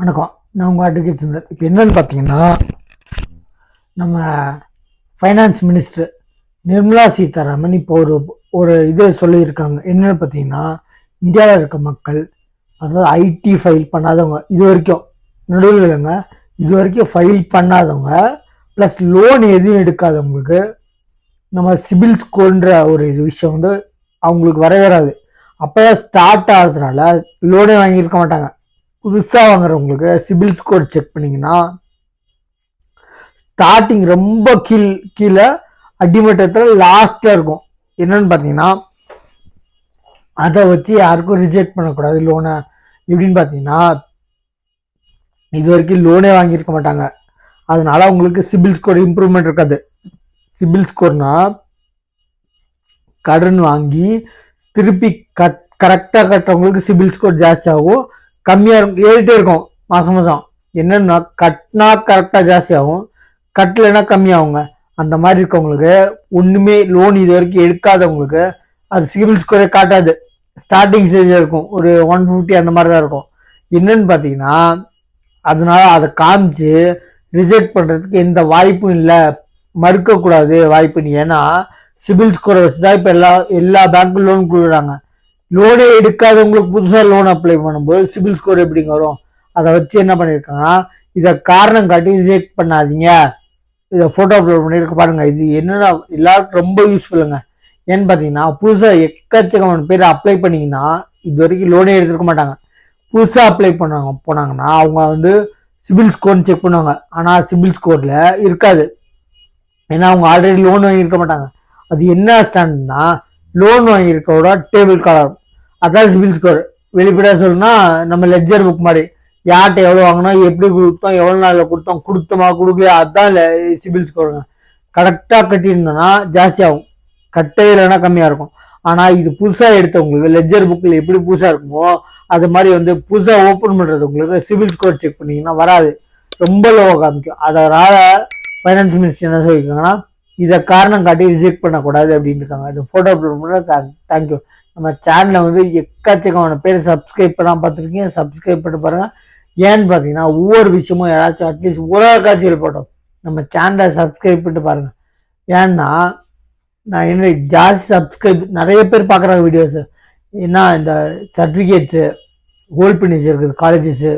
வணக்கம். நான் உங்கள் அட்வொகேட் சுந்தர். இப்போ என்னன்னு பார்த்தீங்கன்னா, நம்ம ஃபைனான்ஸ் மினிஸ்டர் நிர்மலா சீதாராமன் இப்போ ஒரு இது சொல்லியிருக்காங்க. என்னன்னு பார்த்தீங்கன்னா, இந்தியாவில் இருக்க மக்கள், அதாவது ஐடி ஃபைல் பண்ணாதவங்க, இது வரைக்கும் நடுவில் இல்லைங்க, இது வரைக்கும் ஃபைல் பண்ணாதவங்க ப்ளஸ் லோன் எதுவும் எடுக்காதவங்களுக்கு நம்ம சிபில் ஸ்கோர்ன்ற ஒரு இது விஷயம் வந்து அவங்களுக்கு வராது. அப்போ ஸ்டார்ட் ஆகிறதுனால லோனே வாங்கியிருக்க மாட்டாங்க. புதுசாக வாங்குறவங்களுக்கு சிபில் ஸ்கோர் செக் பண்ணிங்கன்னா ஸ்டார்டிங் ரொம்ப கீழே அடிமட்டத்தில் லாஸ்ட்டில் இருக்கும். என்னன்னு பார்த்தீங்கன்னா, அதை வச்சு யாருக்கும் ரிஜெக்ட் பண்ணக்கூடாது லோனை. எப்படின்னு பார்த்தீங்கன்னா, இது வரைக்கும் லோனே வாங்கியிருக்க மாட்டாங்க, அதனால அவங்களுக்கு சிபில் ஸ்கோர் இம்ப்ரூவ்மெண்ட் இருக்காது. சிபில் ஸ்கோர்னா கடன் வாங்கி திருப்பி கரெக்டாக கட்டுறவங்களுக்கு சிபில் ஸ்கோர் ஜாஸ்தி ஆகும், கம்மியாக இருக்கும், ஏறிட்டே இருக்கும் மாதம் மாதம். என்னன்னா கட்டினா கரெக்டாக ஜாஸ்தி ஆகும், கட்டலைன்னா கம்மியாகுங்க. அந்த மாதிரி இருக்கவங்களுக்கு ஒன்றுமே லோன் இது வரைக்கும் எடுக்காதவங்களுக்கு அது சிபில் ஸ்கோரே காட்டாது. ஸ்டார்டிங் ஸ்டேஜில் இருக்கும், ஒரு 150 அந்த மாதிரி தான் இருக்கும். என்னன்னு பார்த்தீங்கன்னா, அதனால அதை காமிச்சு ரிஜெக்ட் பண்ணுறதுக்கு எந்த வாய்ப்பும் இல்லை, மறுக்கக்கூடாது வாய்ப்புன்னு. ஏன்னா சிபில் ஸ்கோரை வச்சு தான் இப்போ எல்லா பேங்க்கும் லோன் கொடுக்குறாங்க. லோனே எடுக்காதவங்களுக்கு புதுசாக லோன் அப்ளை பண்ணும்போது சிபில் ஸ்கோர் எப்படிங்க வரும்? அதை வச்சு என்ன பண்ணியிருக்காங்கன்னா, இதை காரணம் காட்டி ரிஜெக்ட் பண்ணாதீங்க, இதை ஃபோட்டோ அப்லோட் பண்ணியிருக்க பாருங்க. இது என்னன்னா எல்லாருக்கும் ரொம்ப யூஸ்ஃபுல்லுங்க. ஏன்னு பார்த்தீங்கன்னா, புதுசாக எக்கச்சக்கமான பேர் அப்ளை பண்ணிங்கன்னா இது வரைக்கும் லோனே எடுத்துருக்க மாட்டாங்க. புதுசாக அப்ளை போனாங்கன்னா அவங்க வந்து சிபில் ஸ்கோர்னு செக் பண்ணுவாங்க. ஆனால் சிபில் ஸ்கோரில் இருக்காது, ஏன்னா அவங்க ஆல்ரெடி லோன் வாங்கியிருக்க மாட்டாங்க. அது என்ன ஸ்டாண்டர்ட்னா, லோன் வாங்கியிருக்கோட டேபிள் கலர், அதான் சிபில் ஸ்கோர். வெளிப்படையாக சொல்லணும்னா நம்ம லெட்ஜர் புக் மாதிரி, யார்கிட்ட எவ்வளோ வாங்கினோம், எப்படி கொடுத்தோம், எவ்வளோ நாளில் கொடுத்தோமா கொடுக்கலையா, அதுதான் சிபில் ஸ்கோருங்க. கரெக்டாக கட்டியிருந்தோன்னா ஜாஸ்தி ஆகும், கட்டவே இல்லைன்னா கம்மியாக இருக்கும். ஆனால் இது புதுசாக எடுத்தவங்களுக்கு லெட்ஜர் புக்கில் எப்படி புதுசாக இருக்குமோ அது மாதிரி வந்து புதுசாக ஓப்பன் பண்ணுறது உங்களுக்கு சிபில் ஸ்கோர் செக் பண்ணிங்கன்னா வராது, ரொம்ப லோவாக காமிக்கும். அதனால் ஃபைனான்ஸ் மினிஸ்டர் என்ன சொல்லியிருக்காங்கன்னா, இதை காரணம் காட்டி ரிஜெக்ட் பண்ணக்கூடாது அப்படின்னு இருக்காங்க. அது ஃபோட்டோ அப்லோட் பண்ணுறது தேங்க்யூ. நம்ம சேனலை வந்து எக்கச்சக்கமான பேர் சப்ஸ்கிரைப் பண்ணாமல் பார்த்துருக்கீங்க, சப்ஸ்கிரைப் பண்ணி பாருங்கள். ஏன்னு பார்த்தீங்கன்னா, ஒவ்வொரு விஷயமும் யாராச்சும் அட்லீஸ்ட் ஒரு காட்சியில் போட்டோம் நம்ம சேனலை சப்ஸ்கிரைப் பண்ணிட்டு பாருங்கள். ஏன்னா நான் என்ன ஜாஸ்தி சப்ஸ்கிரைப் நிறைய பேர் பார்க்குறாங்க வீடியோஸு. ஏன்னா இந்த சர்டிஃபிகேட்ஸு ஹோல்ட் பண்ணி வச்சுருக்குது காலேஜஸ்ஸு,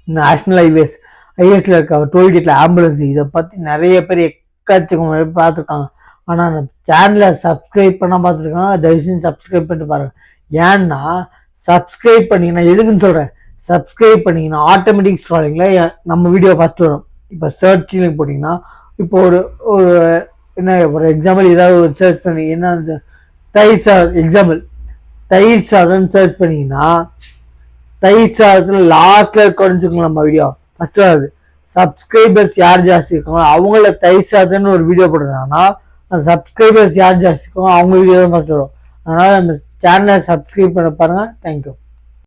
நேஷ்னல் ஹைவேஸில் இருக்க டோல்கேட்டில் ஆம்புலன்ஸு, இதை பற்றி நிறைய பேர் எக்கச்சக்கமான பார்த்துருக்காங்க. ஆனால் நம்ம சேனலை சப்ஸ்கிரைப் பண்ணால் பார்த்துருக்காங்க. தயவுசெய்து சப்ஸ்கிரைப் பண்ணிட்டு பாருங்கள். ஏன்னா சப்ஸ்கிரைப் பண்ணிங்கன்னா, எதுக்குன்னு சொல்கிறேன், சப்ஸ்கிரைப் பண்ணிங்கன்னா ஆட்டோமேட்டிக் ஸ்க்ராலிங்கில் நம்ம வீடியோ ஃபஸ்ட் வரும். இப்போ சர்ச்சில் போட்டிங்கன்னா, இப்போ ஒரு என்ன ஒரு எக்ஸாம்பிள் ஏதாவது ஒரு சர்ச் பண்ணி என்ன தயிர் சாதம், எக்ஸாம்பிள் தயிர் சாதம்னு சர்ச் பண்ணிங்கன்னா தயிர் சாதத்தில் லாஸ்ட்டில் குறைஞ்சிக்கலாம் நம்ம வீடியோ ஃபஸ்ட்டு வராது. சப்ஸ்கிரைபர்ஸ் யார் ஜாஸ்தி இருக்காங்களோ அவங்கள தயிர் சாதம்னு ஒரு வீடியோ போட்டுருந்தாங்கன்னா அந்த சப்ஸ்கிரைபர்ஸ் யார் ஜாஸ்தி இருக்காங்களோ அவங்க வீடியோ தான் ஃபஸ்ட் வரும். அதனால் நம்ம சேனலை சப்ஸ்கிரைப் பண்ண பாருங்கள். தேங்க்யூ.